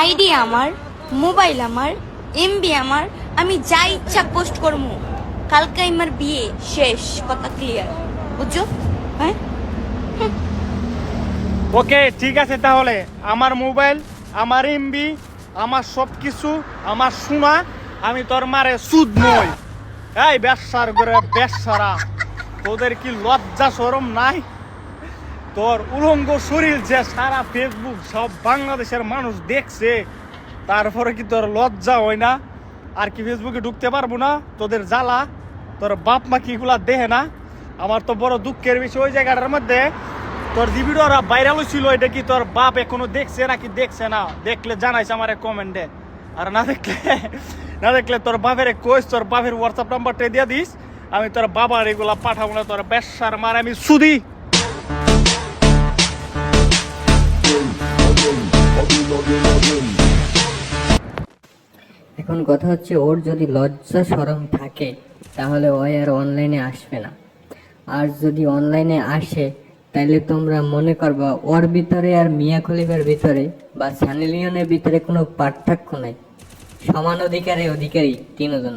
ID আমার, mobile আমার, MB আমার, আমি যা ইচ্ছা পোস্ট করবো। কালকে আমার বিয়ে, শেষ কথা, ক্লিয়ার, বুঝছো? হ্যাঁ, ওকে ঠিক আছে, তাহলে আমার মোবাইল, আমার এমবি, আমার সব কিছু, আমার সোনা, আমি তোর মারে সুদ নই। এই ব্যবসার করে ব্যবসারা, তোদের কি লজ্জা শরম নাই? তোর উলঙ্গ শরীর যে সারা ফেসবুক সব বাংলাদেশের মানুষ দেখছে, তারপরে কি তোর লজ্জা হয় না? আর কি ফেসবুকে ঢুকতে পারবো না? তোদের জ্বালা, তোর বাপ মা কি এগুলা দেখে না? আমার তো বড় দুঃখের বিষয়, ওই জায়গাটার মধ্যে তোর যে ভিডিওটা ভাইরাল হয়েছিল, এটা কি তোর বাপ এখনো দেখছে নাকি দেখছে না? দেখলে জানাইছে আমার কমেন্টে, আর না দেখলে তোর বাপের কইস, তোর বাপের হোয়াটসঅ্যাপ নাম্বারটা দিয়ে দিস, আমি তোর বাবার এগুলা পাঠাবো না। তোর ব্যবসার মার আমি সুদি। এখন কথা হচ্ছে, ওর যদি লজ্জা শরম থাকে তাহলে ও আর অনলাইনে আসবে না। আর যদি অনলাইনে আসে তাহলে তোমরা মনে করবা ওর ভিতরে আর মিয়া খলিফার ভিতরে বা সানি লিওনের ভিতরে কোনো পার্থক্য নাই, সমান অধিকারী তিনজন।